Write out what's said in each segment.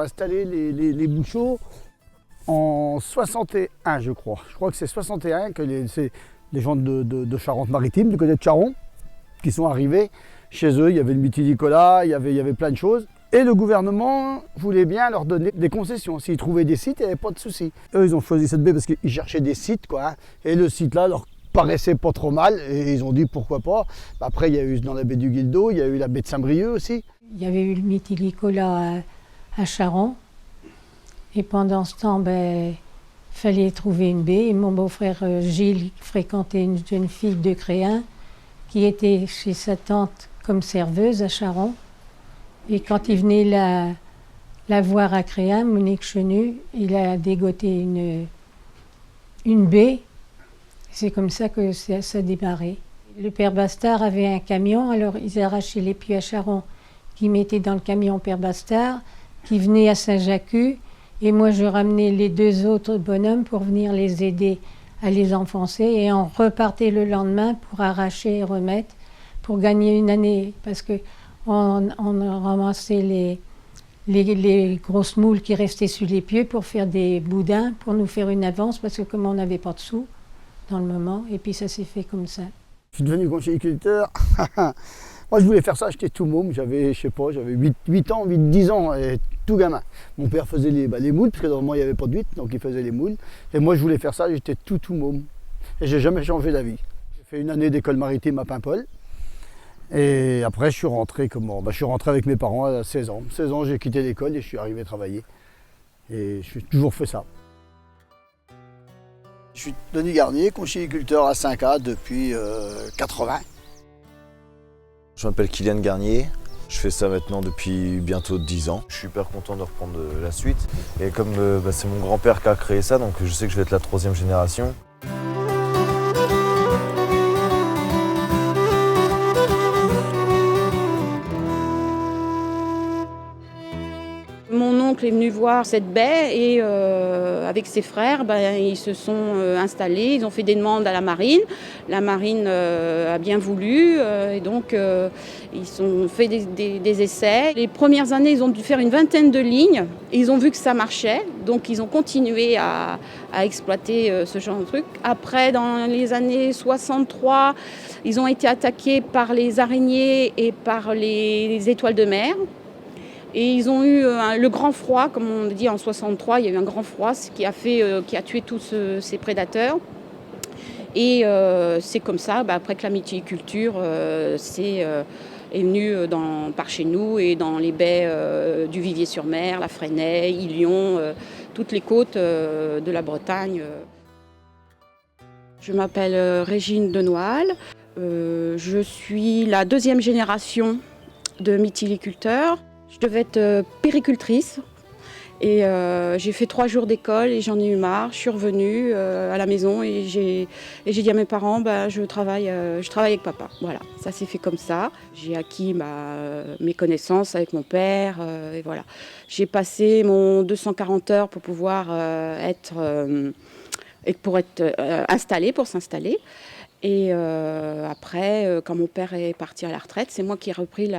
installé les bouchots en 61, je crois. Je crois que c'est 61 que c'est les gens de Charente-Maritime, du côté de Charon, qui sont arrivés. Chez eux, il y avait le mytilicola, il y avait plein de choses. Et le gouvernement voulait bien leur donner des concessions. S'ils trouvaient des sites, il n'y avait pas de souci. Eux, ils ont choisi cette baie parce qu'ils cherchaient des sites, quoi. Hein. Et le site-là leur paraissait pas trop mal. Et ils ont dit pourquoi pas. Après, il y a eu dans la baie du Guildo, il y a eu la baie de Saint-Brieuc aussi. Il y avait eu le mytilicola à Charon. Et pendant ce temps, fallait trouver une baie. Et mon beau-frère Gilles fréquentait une jeune fille de Créin qui était chez sa tante comme serveuse à Charon. Et quand il venait la voir à Créin, Monique Chenu, il a dégoté une baie. C'est comme ça que ça a démarré. Le père Bastard avait un camion, alors ils arrachaient les puits à Charon, qui mettaient dans le camion père Bastard, qui venait à Saint-Jacques. Et moi, je ramenais les deux autres bonhommes pour venir les aider à les enfoncer. Et on repartait le lendemain pour arracher et remettre, pour gagner une année. Parce qu'on ramassait les grosses moules qui restaient sur les pieds pour faire des boudins, pour nous faire une avance, parce que comme on n'avait pas de sous dans le moment, et puis ça s'est fait comme ça. Je suis devenu conchyliculteur. Moi, je voulais faire ça, j'étais tout môme, j'avais 8 ans, 10 ans, et tout gamin. Mon père faisait les moules, parce que normalement, il n'y avait pas de huîtres, donc il faisait les moules. Et moi, je voulais faire ça, j'étais tout môme. Et j'ai jamais changé d'avis. J'ai fait une année d'école maritime à Paimpol. Et après, je suis rentré avec mes parents à 16 ans. 16 ans, j'ai quitté l'école et je suis arrivé travailler. Et j'ai toujours fait ça. Je suis Denis Garnier, conchyliculteur à 5A depuis 80. Je m'appelle Kylian Garnier, je fais ça maintenant depuis bientôt 10 ans. Je suis hyper content de reprendre la suite. Et comme c'est mon grand-père qui a créé ça, donc je sais que je vais être la 3e génération. Mon oncle est venu voir cette baie et avec ses frères, ils se sont installés, ils ont fait des demandes à la marine. La marine a bien voulu et donc ils ont fait des essais. Les premières années, ils ont dû faire une 20aine de lignes. Ils ont vu que ça marchait, donc ils ont continué à exploiter ce genre de truc. Après, dans les années 63, ils ont été attaqués par les araignées et par les étoiles de mer. Et ils ont eu le grand froid, comme on dit en 63, il y a eu un grand froid qui a tué tous ces prédateurs. Et c'est comme ça, après que la mytiliculture est venue par chez nous et dans les baies du Vivier-sur-Mer, la Fresnay, Ilion, toutes les côtes de la Bretagne. Je m'appelle Régine Denoal, je suis la 2e génération de mytiliculteurs. Je devais être péricultrice et j'ai fait 3 jours d'école et j'en ai eu marre. Je suis revenue à la maison et j'ai dit à mes parents, je travaille avec papa. Voilà, ça s'est fait comme ça. J'ai acquis mes connaissances avec mon père et voilà. J'ai passé mon 240 heures pour pouvoir être installée, pour s'installer. Et après, quand mon père est parti à la retraite, c'est moi qui ai repris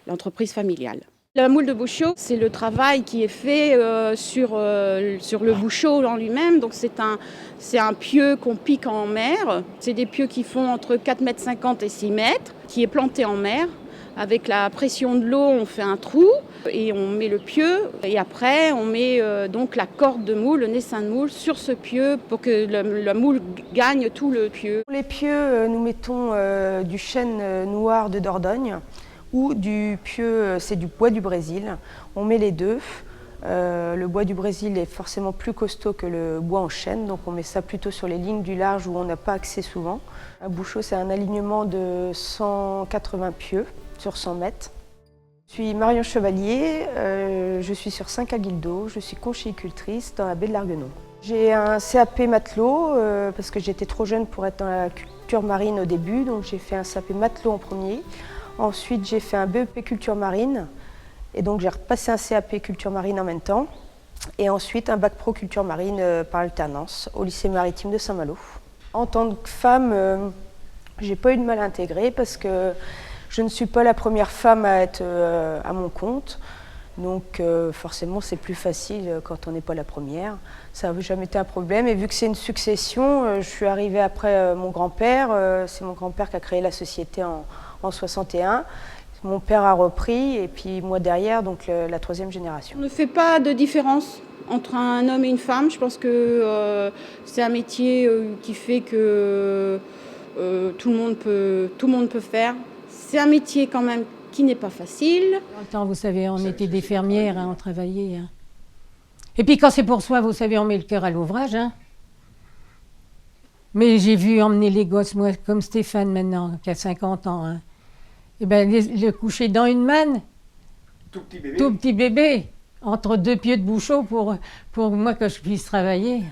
l'entreprise familiale. La moule de bouchot, c'est le travail qui est fait sur le bouchot en lui-même. Donc c'est un pieu qu'on pique en mer. C'est des pieux qui font entre 4,50 m et 6 mètres, qui est planté en mer. Avec la pression de l'eau, on fait un trou et on met le pieu. Et après, on met donc la corde de moule, le naissin de moule, sur ce pieu pour que la moule gagne tout le pieu. Pour les pieux, nous mettons du chêne noir de Dordogne ou du pieu, c'est du bois du Brésil. On met les deux. Le bois du Brésil est forcément plus costaud que le bois en chêne, donc on met ça plutôt sur les lignes du large où on n'a pas accès souvent. Un bouchot, c'est un alignement de 180 pieux sur 100 mètres. Je suis Marion Chevalier, je suis sur 5 à Guildo, je suis conchylicultrice dans la baie de l'Arguenon. J'ai un CAP matelot parce que j'étais trop jeune pour être dans la culture marine au début, donc j'ai fait un CAP matelot en premier. Ensuite, j'ai fait un BEP culture marine et donc j'ai repassé un CAP culture marine en même temps. Et ensuite, un bac pro culture marine par alternance au lycée maritime de Saint-Malo. En tant que femme, j'ai pas eu de mal à intégrer parce que je ne suis pas la première femme à être à mon compte. Donc forcément c'est plus facile quand on n'est pas la première. Ça n'a jamais été un problème et vu que c'est une succession, je suis arrivée après mon grand-père. C'est mon grand-père qui a créé la société en 61. Mon père a repris et puis moi derrière, donc la troisième génération. On ne fait pas de différence entre un homme et une femme. Je pense que c'est un métier qui fait que tout le monde peut faire. C'est un métier quand même qui n'est pas facile. En même temps, vous savez, on était des fermières, hein, on travaillait. Hein. Et puis quand c'est pour soi, vous savez, on met le cœur à l'ouvrage. Hein. Mais j'ai vu emmener les gosses, moi, comme Stéphane maintenant, qui a 50 ans. Hein. Et ben, le coucher dans une manne, tout petit bébé, entre deux pieds de bouchon pour moi que je puisse travailler.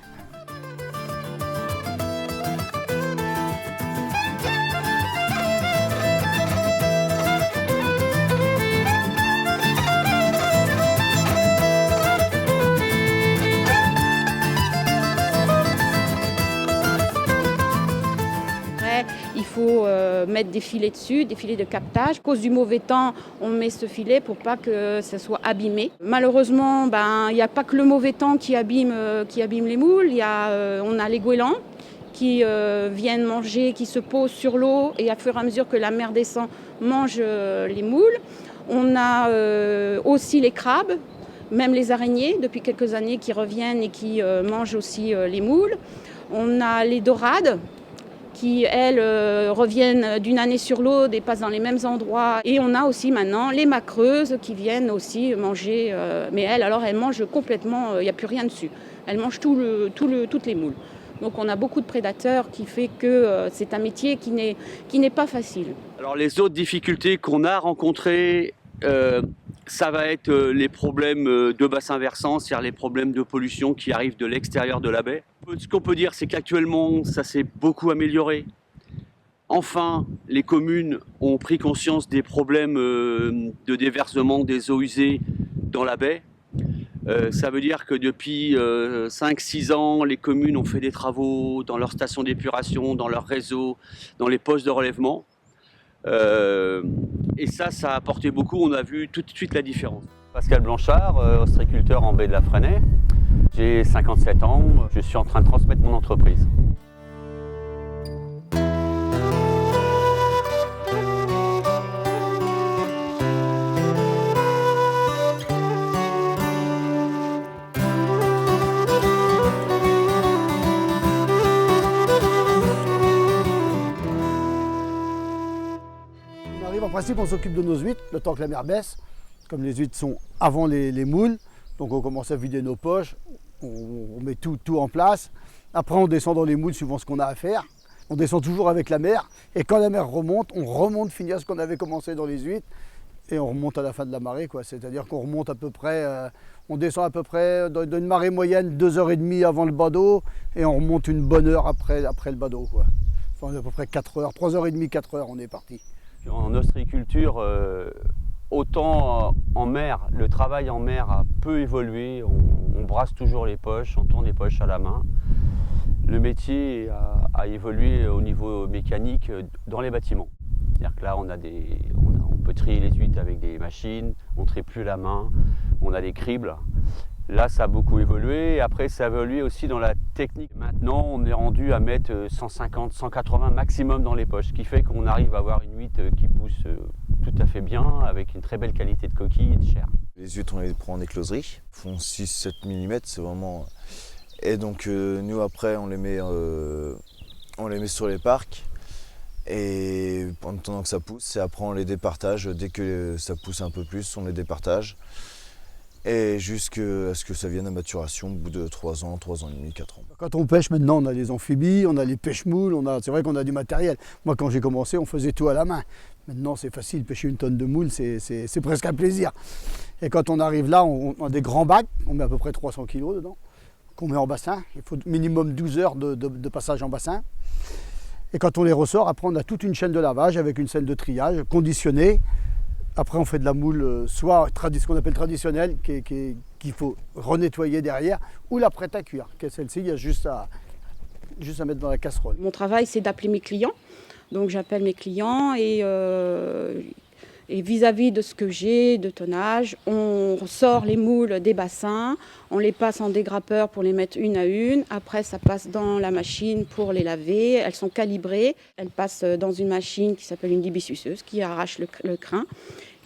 Il faut mettre des filets dessus, des filets de captage. À cause du mauvais temps, on met ce filet pour pas que ça soit abîmé. Malheureusement, il n'y a pas que le mauvais temps qui abîme les moules. On a les goélands qui viennent manger, qui se posent sur l'eau et à fur et à mesure que la mer descend, mangent les moules. On a aussi les crabes, même les araignées depuis quelques années qui reviennent et qui mangent aussi les moules. On a les dorades qui, elles, reviennent d'une année sur l'autre et passent dans les mêmes endroits. Et on a aussi maintenant les macreuses qui viennent aussi manger, mais elles mangent complètement, il n'y a plus rien dessus. Elles mangent toutes les moules. Donc on a beaucoup de prédateurs qui fait que c'est un métier qui n'est pas facile. Alors les autres difficultés qu'on a rencontrées, ça va être les problèmes de bassin versant, c'est-à-dire les problèmes de pollution qui arrivent de l'extérieur de la baie. Ce qu'on peut dire, c'est qu'actuellement, ça s'est beaucoup amélioré. Enfin, les communes ont pris conscience des problèmes de déversement des eaux usées dans la baie. Ça veut dire que depuis 5-6 ans, les communes ont fait des travaux dans leurs stations d'épuration, dans leurs réseaux, dans les postes de relèvement. Et ça a apporté beaucoup, on a vu tout de suite la différence. Pascal Blanchard, ostréiculteur en baie de la Fresnaye. J'ai 57 ans, je suis en train de transmettre mon entreprise. En principe, on s'occupe de nos huîtres le temps que la mer baisse. Comme les huîtres sont avant les moules, donc on commence à vider nos poches, on met tout en place. Après, on descend dans les moules suivant ce qu'on a à faire. On descend toujours avec la mer. Et quand la mer remonte, on remonte finir ce qu'on avait commencé dans les huîtres. Et on remonte à la fin de la marée, quoi. C'est-à-dire qu'on remonte à peu près, on descend à peu près dans une marée moyenne 2h30 avant le badaud. Et on remonte une bonne heure après le badaud, quoi. Enfin, à peu près 4h, 3h30, 4h, on est parti. En ostréiculture, autant en mer, le travail en mer a peu évolué. On brasse toujours les poches, on tourne les poches à la main. Le métier a évolué au niveau mécanique dans les bâtiments. C'est-à-dire que là, on peut trier les huîtres avec des machines, on ne trie plus la main, on a des cribles. Là, ça a beaucoup évolué. Après, ça a évolué aussi dans la technique. Maintenant, on est rendu à mettre 150, 180 maximum dans les poches, ce qui fait qu'on arrive à avoir une huître qui pousse tout à fait bien, avec une très belle qualité de coquille et de chair. Les huîtres, on les prend en écloserie, font 6-7 mm, c'est vraiment... Et donc, nous, après, on les met sur les parcs. Et pendant que ça pousse, et après, on les départage. Dès que ça pousse un peu plus, on les départage. Et jusqu'à ce que ça vienne à maturation au bout de 3 ans, 3 ans et demi, 4 ans. Quand on pêche maintenant, on a les amphibies, on a les pêche-moules, c'est vrai qu'on a du matériel. Moi, quand j'ai commencé, on faisait tout à la main. Maintenant, c'est facile, pêcher une tonne de moules, c'est presque un plaisir. Et quand on arrive là, on a des grands bacs, on met à peu près 300 kg dedans, qu'on met en bassin. Il faut minimum 12 heures de passage en bassin. Et quand on les ressort, après, on a toute une chaîne de lavage avec une scène de triage conditionnée. Après, on fait de la moule, soit ce qu'on appelle traditionnelle, qu'il faut renettoyer derrière, ou la prête à cuire. Celle-ci, il y a juste à mettre dans la casserole. Mon travail, c'est d'appeler mes clients. Donc j'appelle mes clients et Et vis-à-vis de ce que j'ai de tonnage, on sort les moules des bassins, on les passe en dégrappeur pour les mettre une à une. Après, ça passe dans la machine pour les laver. Elles sont calibrées. Elles passent dans une machine qui s'appelle une débissuceuse qui arrache le crin.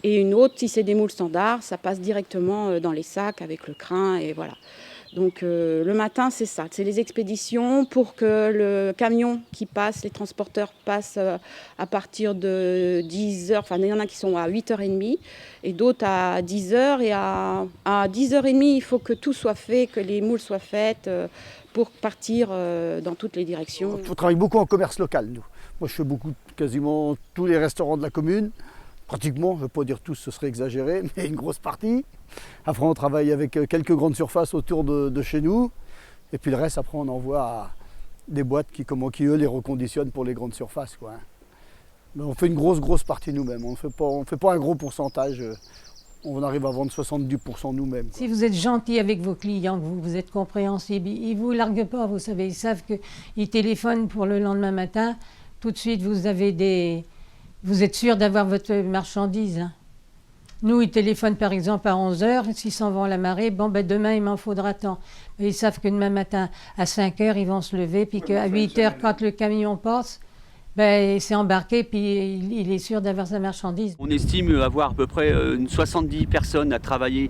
Et une autre, si c'est des moules standards, ça passe directement dans les sacs avec le crin et voilà. Donc le matin, c'est ça, c'est les expéditions pour que le camion qui passe, les transporteurs passent à partir de 10h, enfin il y en a qui sont à 8h30 et d'autres à 10h. Et à 10h30, il faut que tout soit fait, que les moules soient faites pour partir dans toutes les directions. On travaille beaucoup en commerce local, nous. Moi, je fais quasiment tous les restaurants de la commune. Pratiquement, je ne veux pas dire tous, ce serait exagéré, mais une grosse partie. Après, on travaille avec quelques grandes surfaces autour de chez nous. Et puis le reste, après, on envoie à des boîtes qui eux, les reconditionnent pour les grandes surfaces, quoi. Mais on fait une grosse partie nous-mêmes. On ne fait pas un gros pourcentage. On arrive à vendre 70% nous-mêmes, quoi. Si vous êtes gentil avec vos clients, que vous êtes compréhensible, ils ne vous larguent pas, vous savez. Ils savent qu'ils téléphonent pour le lendemain matin. Tout de suite, vous êtes sûr d'avoir votre marchandise, hein. Nous, ils téléphonent par exemple à 11h, s'ils s'en vont à la marée, demain il m'en faudra tant. Et ils savent que demain matin à 5h, ils vont se lever, puis qu'à 8h, quand le camion passe, c'est embarqué, puis il est sûr d'avoir sa marchandise. On estime avoir à peu près une 70 personnes à travailler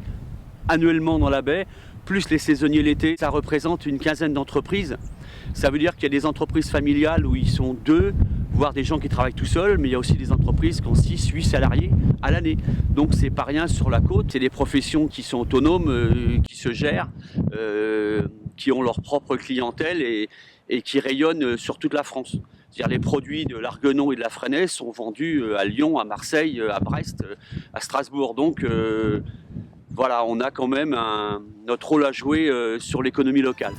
annuellement dans la baie, plus les saisonniers l'été. Ça représente une quinzaine d'entreprises. Ça veut dire qu'il y a des entreprises familiales où ils sont 2, voire des gens qui travaillent tout seuls, mais il y a aussi des entreprises qui ont 6, 8 salariés à l'année. Donc c'est pas rien sur la côte, c'est des professions qui sont autonomes, qui se gèrent, qui ont leur propre clientèle et qui rayonnent sur toute la France. C'est-à-dire les produits de l'Arguenon et de la Fresnaye sont vendus à Lyon, à Marseille, à Brest, à Strasbourg. Donc voilà, on a quand même notre rôle à jouer sur l'économie locale.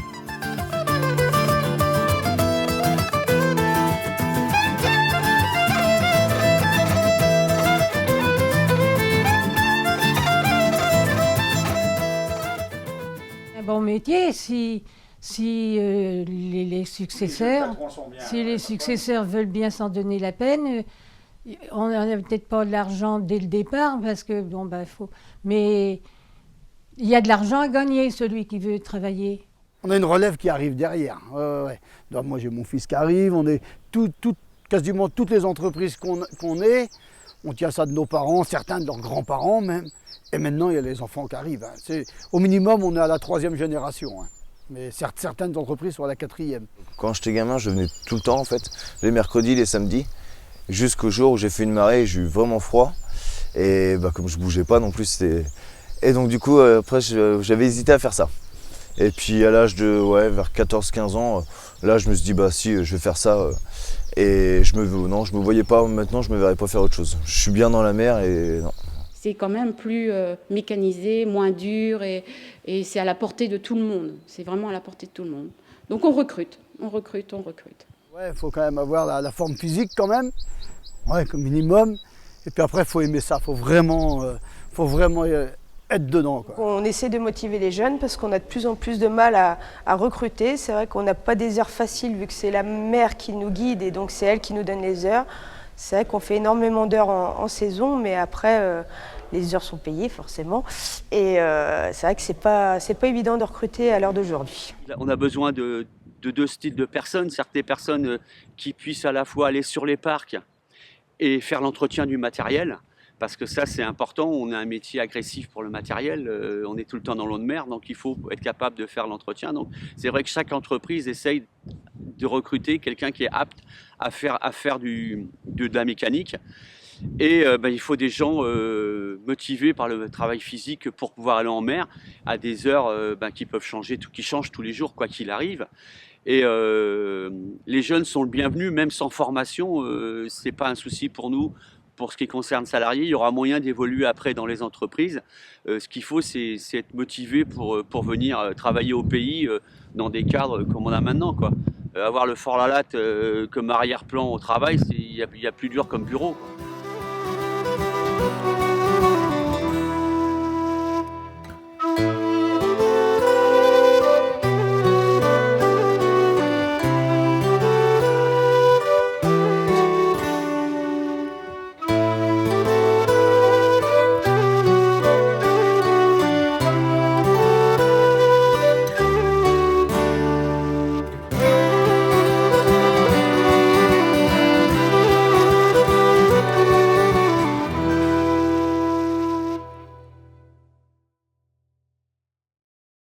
Bon métier si les successeurs veulent bien s'en donner la peine. On n'a peut-être pas de l'argent dès le départ parce que faut. Mais il y a de l'argent à gagner celui qui veut travailler. On a une relève qui arrive derrière. Ouais. Donc, moi j'ai mon fils qui arrive. On est quasiment toutes les entreprises qu'on est. On tient ça de nos parents, certains de leurs grands-parents même. Et maintenant, il y a les enfants qui arrivent, hein. Au minimum, on est à la 3e génération, hein. Mais certaines entreprises sont à la 4e. Quand j'étais gamin, je venais tout le temps en fait, les mercredis, les samedis, jusqu'au jour où j'ai fait une marée et j'ai eu vraiment froid. Et comme je bougeais pas non plus, c'était... Et donc du coup, après, j'avais hésité à faire ça. Et puis à l'âge de vers 14-15 ans, là je me suis dit si je vais faire ça. Et je me voyais pas maintenant, je me verrais pas faire autre chose. Je suis bien dans la mer et non. C'est quand même plus mécanisé, moins dur et c'est à la portée de tout le monde. C'est vraiment à la portée de tout le monde. Donc on recrute. Ouais, il faut quand même avoir la forme physique quand même, comme minimum. Et puis après, il faut aimer ça, il faut vraiment être dedans, quoi. On essaie de motiver les jeunes parce qu'on a de plus en plus de mal à recruter. C'est vrai qu'on n'a pas des heures faciles vu que c'est la mère qui nous guide et donc c'est elle qui nous donne les heures. C'est vrai qu'on fait énormément d'heures en saison, mais après, les heures sont payées forcément. Et c'est vrai que c'est pas évident de recruter à l'heure d'aujourd'hui. On a besoin de 2 styles de personnes. Certaines personnes qui puissent à la fois aller sur les parcs et faire l'entretien du matériel. Parce que ça, c'est important. On a un métier agressif pour le matériel. On est tout le temps dans l'eau de mer, donc il faut être capable de faire l'entretien. Donc, c'est vrai que chaque entreprise essaye de recruter quelqu'un qui est apte à faire de la mécanique. Et il faut des gens motivés par le travail physique pour pouvoir aller en mer à des heures qui peuvent qui changent tous les jours, quoi qu'il arrive. Et les jeunes sont le bienvenu, même sans formation. C'est pas un souci pour nous. Pour ce qui concerne salariés, il y aura moyen d'évoluer après dans les entreprises. Ce qu'il faut, c'est être motivé pour venir travailler au pays dans des cadres comme on a maintenant, quoi. Avoir le Fort-la-Latte comme arrière-plan au travail, il y a plus dur comme bureau, quoi.